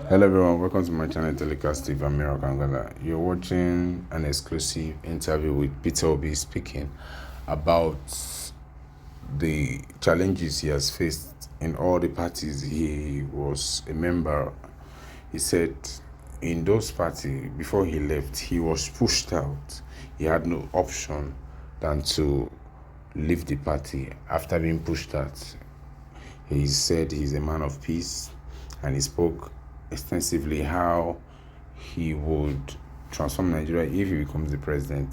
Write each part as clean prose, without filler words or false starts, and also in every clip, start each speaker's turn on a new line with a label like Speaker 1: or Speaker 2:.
Speaker 1: Hello everyone, welcome to my channel Telecast Steve Amira Kangala. You're watching an exclusive interview with Peter Obi speaking about the challenges he has faced in all the parties he was a member. He said in those parties, before he left, he was pushed out. He had no option than to leave the party after being pushed out. He said he's a man of peace, and he spoke extensively how he would transform Nigeria if he becomes the president.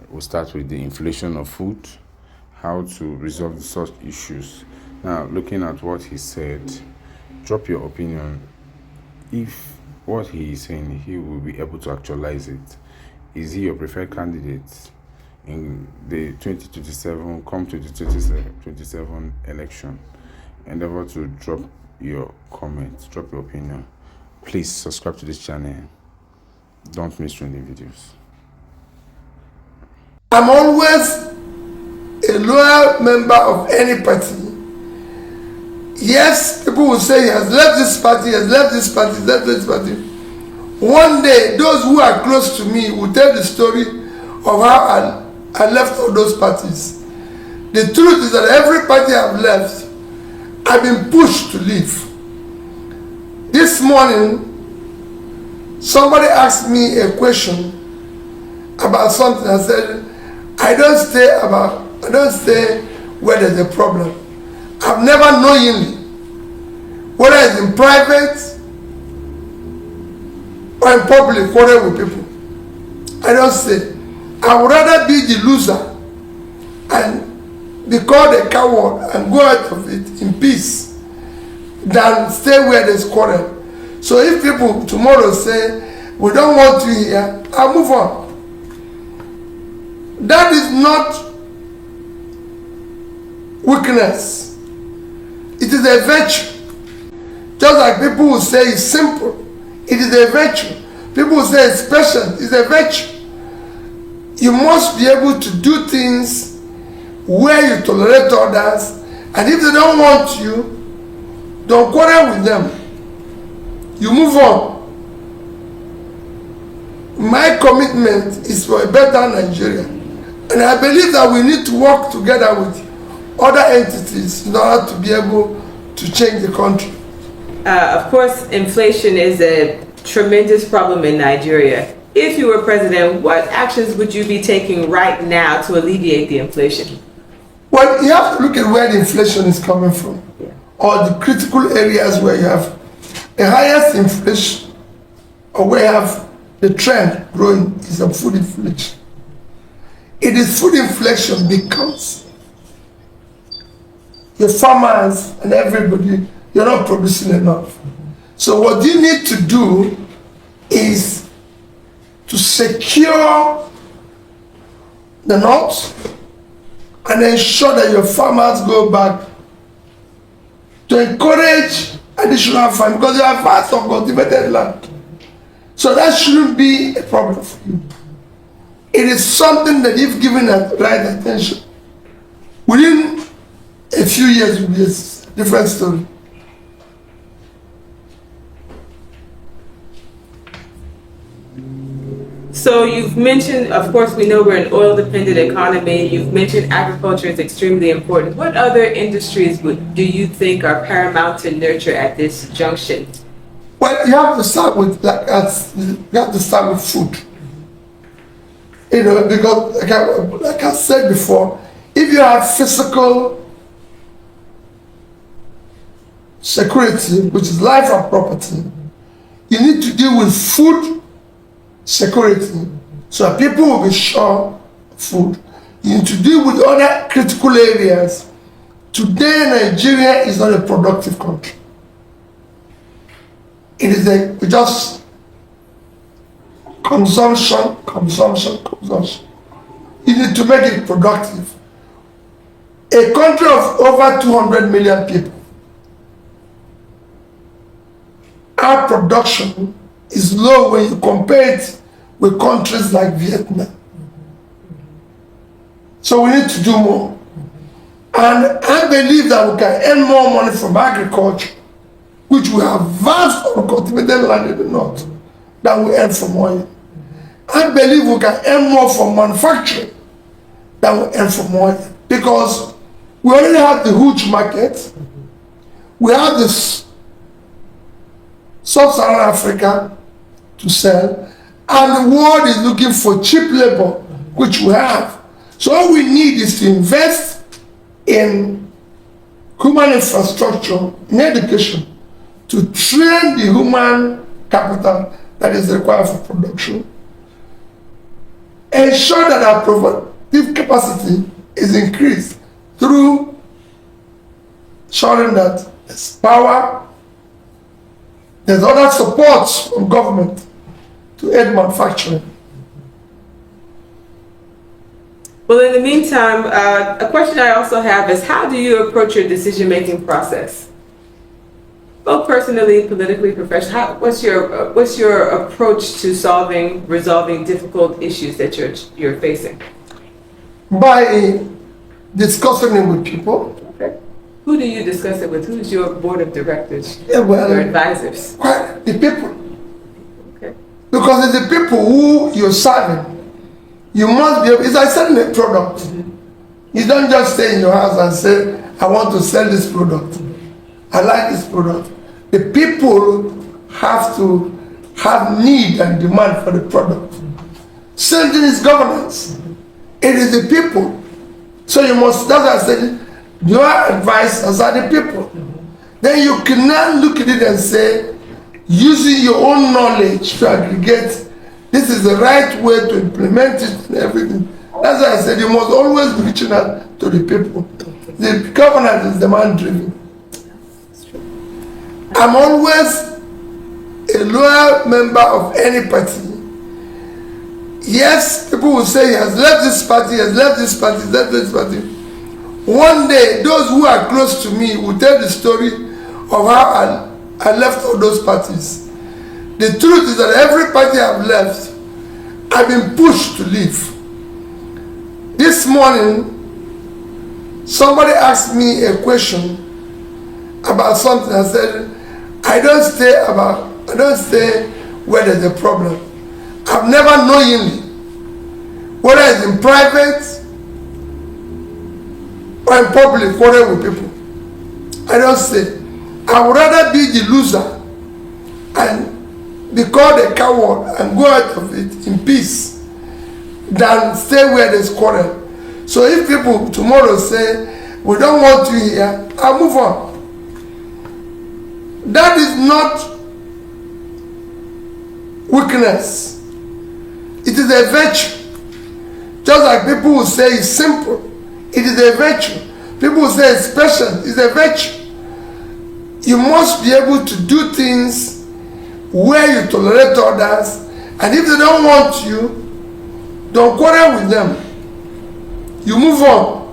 Speaker 1: We'll start with the inflation of food, how to resolve such issues. Now, looking at what he said, drop your opinion. If what he is saying, he will be able to actualize it. Is he your preferred candidate in the 2027, come to the 2027 election? Endeavor to drop your comments, drop your opinion. Please subscribe to this channel. Don't miss trending videos.
Speaker 2: I'm always a loyal member of any party. Yes, people will say he has left this party, he has left this party, he has left this party. One day, those who are close to me will tell the story of how I left all those parties. The truth is that every party I've left, I've been pushed to leave. This morning, somebody asked me a question about something. I said, I don't stay where there's a problem. I've never knowingly, whether it's in private or in public, quarrel with people. I don't stay. I would rather be the loser and be called a coward and go out of it in peace than stay where there's quarrel. So if people tomorrow say, we don't want you here, I'll move on. That is not weakness. It is a virtue. Just like people will say it's simple, it is a virtue. People will say it's special, it's a virtue. You must be able to do things where you tolerate others, and if they don't want you, don't quarrel with them. You move on. My commitment is for a better Nigeria, and I believe that we need to work together with other entities in order to be able to change the country.
Speaker 3: Of course, inflation is a tremendous problem in Nigeria. If you were president, what actions would you be taking right now to alleviate the inflation?
Speaker 2: Well, you have to look at where the inflation is coming from, or the critical areas where you have the highest inflation, or where you have the trend growing, is of food inflation. It is food inflation because your farmers and everybody, you're not producing enough. So what you need to do is to secure the north and ensure that your farmers go back to encourage additional farming, because you have vast uncultivated land. So that shouldn't be a problem for you. It is something that if given the right attention, within a few years it will be a different story.
Speaker 3: So you've mentioned, of course, we know we're an oil-dependent economy. You've mentioned agriculture is extremely important. What other industries do you think are paramount to nurture at this junction?
Speaker 2: Well, you have to start with food. You know, because like I said before, if you have physical security, which is life and property, you need to deal with food security, so that people will be sure of food. You need to deal with other critical areas. Today, Nigeria is not a productive country. It is just consumption. You need to make it productive. A country of over 200 million people, our production is low when you compare it with countries like Vietnam. So we need to do more. And I believe that we can earn more money from agriculture which we have vast uncultivated land in the north that we earn from oil. I believe we can earn more from manufacturing than we earn from oil, because we already have the huge market. We have this sub-Saharan Africa to sell, and the world is looking for cheap labor, which we have. So all we need is to invest in human infrastructure, in education, to train the human capital that is required for production, ensure that our productive capacity is increased through ensuring that there's power, there's other supports from government to aid manufacturing.
Speaker 3: Well, in the meantime, a question I also have is, how do you approach your decision-making process? Both personally, politically, professionally, what's your approach to resolving difficult issues that you're facing?
Speaker 2: By discussing it with people.
Speaker 3: Okay. Who do you discuss it with? Who's your board of directors?
Speaker 2: Yeah, well,
Speaker 3: your advisors?
Speaker 2: Quite the people.
Speaker 3: Okay.
Speaker 2: Because it's the people who you're serving. You must be able, it's like selling a product. You don't just stay in your house and say, I want to sell this product. I like this product. The people have to have need and demand for the product. Same thing is governance. It is the people. So you must, that's why I said, your advisors are the people. Then you cannot look at it and say, using your own knowledge to aggregate, this is the right way to implement it and everything. That's why I said you must always be reaching out to the people. The governance is demand driven. I'm always a loyal member of any party. Yes, people will say he has left this party, he has left this party, he has left this party. One day, those who are close to me will tell the story of how I left all those parties. The truth is that every party I've left, I've been pushed to leave. This morning, somebody asked me a question about something. I said, I don't stay where there's a problem. I've never knowingly, whether it's in private or in public, quarrel with people. I don't stay. I would rather be the loser and be called a coward and go out of it in peace than stay where there's quarrel. So if people tomorrow say, we don't want you here, I'll move on. That is not weakness. It is a virtue. Just like people will say it's simple, it is a virtue. People will say it's patient, it's a virtue. You must be able to do things where you tolerate others, and if they don't want you, don't quarrel with them. You move on.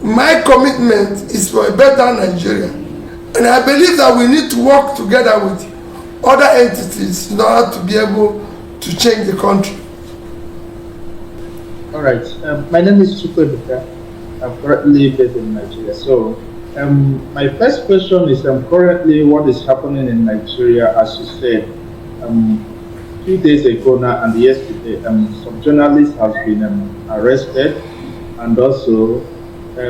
Speaker 2: My commitment is for a better Nigeria, and I believe that we need to work together with other entities in order to be able to change the country.
Speaker 4: All right. My name is Chukwuebuka. I'm currently based in Nigeria. So, my first question is currently what is happening in Nigeria, as you said, a few days ago now and yesterday, some journalists have been arrested, and also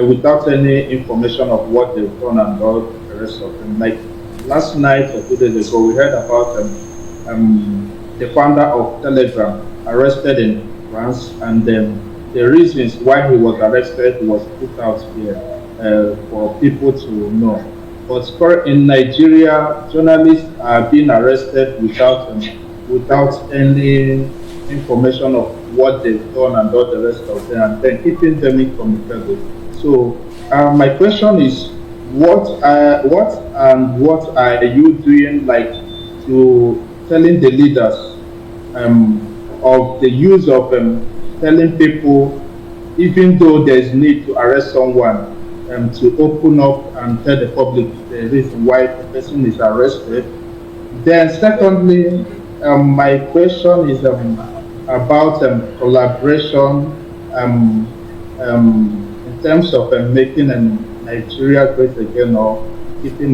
Speaker 4: without any information of what they've done and all the rest of them. Like last night or 2 days ago, we heard about the founder of Telegram arrested in France, and the reasons why he was arrested was put out here for people to know. But in Nigeria, journalists are being arrested without any information of what they've done and all the rest of them, and then keeping them incommunicable. So my question is, what are you doing, like, to telling the leaders of the use of telling people, even though there is need to arrest someone, to open up and tell the public the reason why the person is arrested. Then secondly, my question is about collaboration in terms of making Nigeria great again, or keeping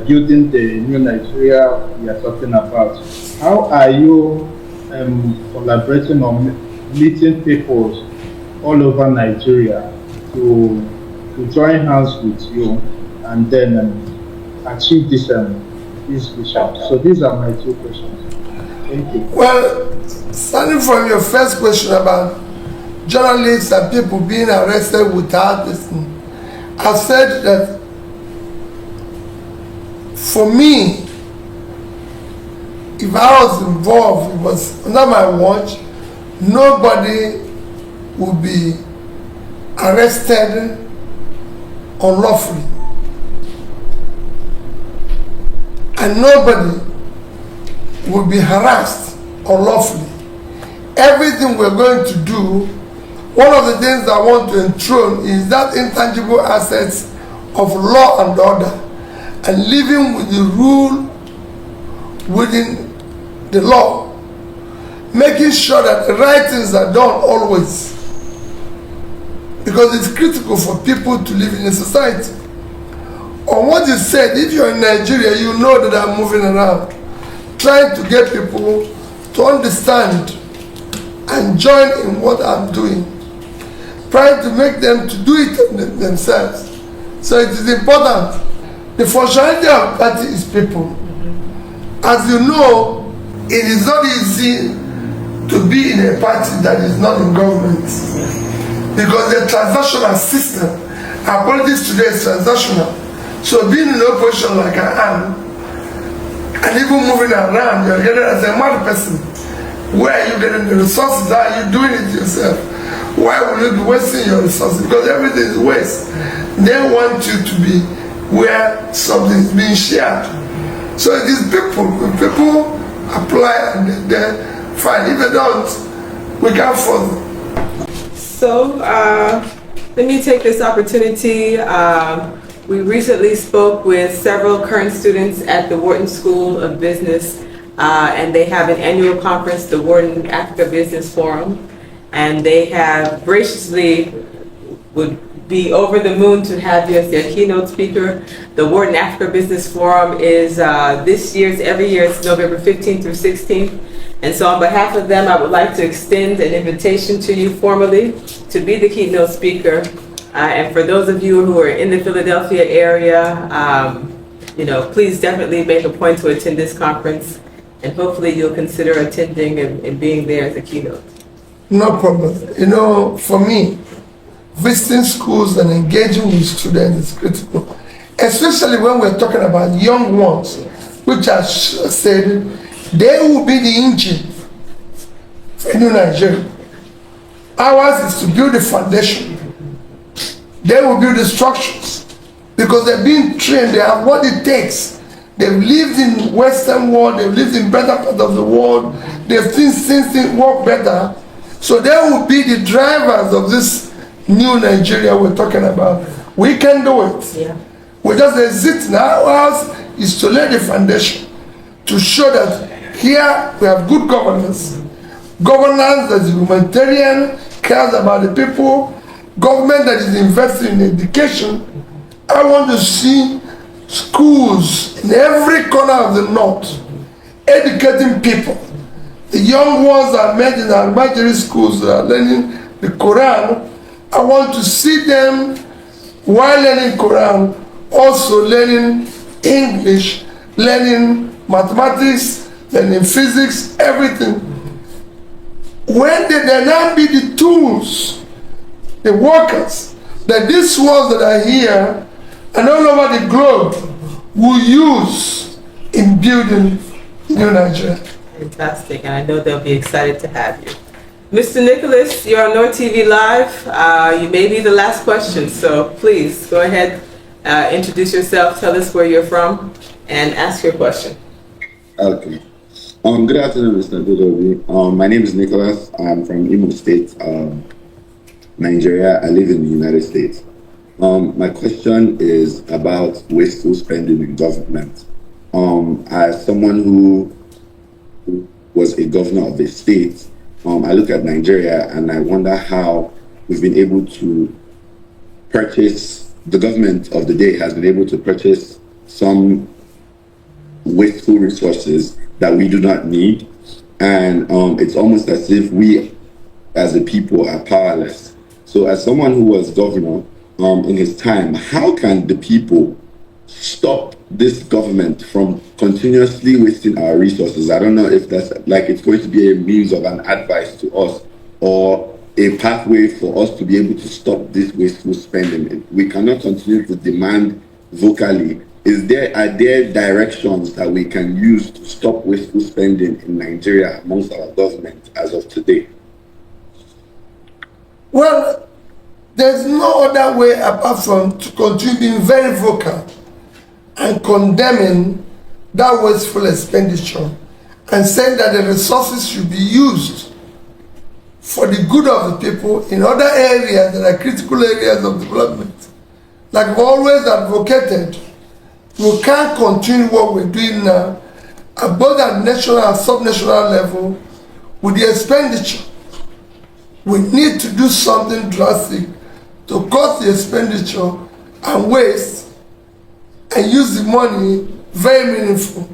Speaker 4: building the new Nigeria we are talking about. How are you collaborating or meeting people all over Nigeria to join hands with you and then achieve this vision? So these are my two questions. Thank you.
Speaker 2: Well, starting from your first question about journalists and people being arrested without this thing, I've said that for me, if I was involved, it was under my watch, nobody would be arrested unlawfully. And nobody will be harassed unlawfully. Everything we're going to do, one of the things I want to enthrone is that intangible assets of law and order and living with the rule within the law, making sure that the right things are done always, because it's critical for people to live in a society. On what you said, if you're in Nigeria, you know that I'm moving around, trying to get people to understand and join in what I'm doing, trying to make them to do it themselves. So it is important. The functionality of party is people. As you know, it is not easy to be in a party that is not in government, because the transactional system, our politics today is transactional. So being in opposition like I am, and even moving around, you're getting as a mad person. Where are you getting the resources? How are you doing it yourself? Why will you be wasting your resources? Because everything is waste. They want you to be where something is being shared. So it is people. When people apply and they're fine. If they don't, we can't force them.
Speaker 3: So let me take this opportunity. We recently spoke with several current students at the Wharton School of Business, and they have an annual conference, the Wharton Africa Business Forum, and they have graciously would be over the moon to have you as their keynote speaker. The Wharton Africa Business Forum is this year's, every year it's November 15th through 16th. And so on behalf of them, I would like to extend an invitation to you formally to be the keynote speaker. And for those of you who are in the Philadelphia area, please definitely make a point to attend this conference, and hopefully you'll consider attending and being there as a keynote.
Speaker 2: No problem. For me, visiting schools and engaging with students is critical, especially when we're talking about young ones, which I said, they will be the engine for New Nigeria. Ours is to build the foundation. They will build the structures because they're being trained, they have what it takes. They've lived in Western world, they've lived in better part of the world, they've seen things work better. So they will be the drivers of this new Nigeria we're talking about. We can do it.
Speaker 3: Yeah.
Speaker 2: We just exist now. Ours is to lay the foundation to show that here we have good governance. Governance that is humanitarian, cares about the people, government that is investing in education. I want to see schools in every corner of the north educating people. The young ones that are made in our Almajiri schools that are learning the Quran, I want to see them while learning Quran also learning English, learning mathematics, learning physics, everything. When they now be the tools, the workers, that these ones that are here and all over the globe will use in building New Nigeria.
Speaker 3: Fantastic, and I know they'll be excited to have you. Mr. Nicholas, you're on North TV Live. You may be the last question, so please go ahead, introduce yourself, tell us where you're from, and ask your question.
Speaker 5: Okay. Good afternoon, Mr. Dudobi. My name is Nicholas. I'm from Imo State, Nigeria. I live in the United States. My question is about wasteful spending in government. As someone who was a governor of a state, I look at Nigeria and I wonder how we've been able to purchase the government of the day has been able to purchase some wasteful resources that we do not need, and it's almost as if we as a people are powerless. So as someone who was governor in his time, how can the people stop this government from continuously wasting our resources? I don't know if that's like it's going to be a means of an advice to us or a pathway for us to be able to stop this wasteful spending. We cannot continue to demand vocally. Are there directions that we can use to stop wasteful spending in Nigeria amongst our government as of today?
Speaker 2: Well, there's no other way apart from to continue being very vocal and condemning that wasteful expenditure and saying that the resources should be used for the good of the people in other areas that are critical areas of development. Like I've always advocated, we can't continue what we're doing now at both at national and sub-national level with the expenditure. We need to do something drastic to cut the expenditure and waste and use the money very meaningful.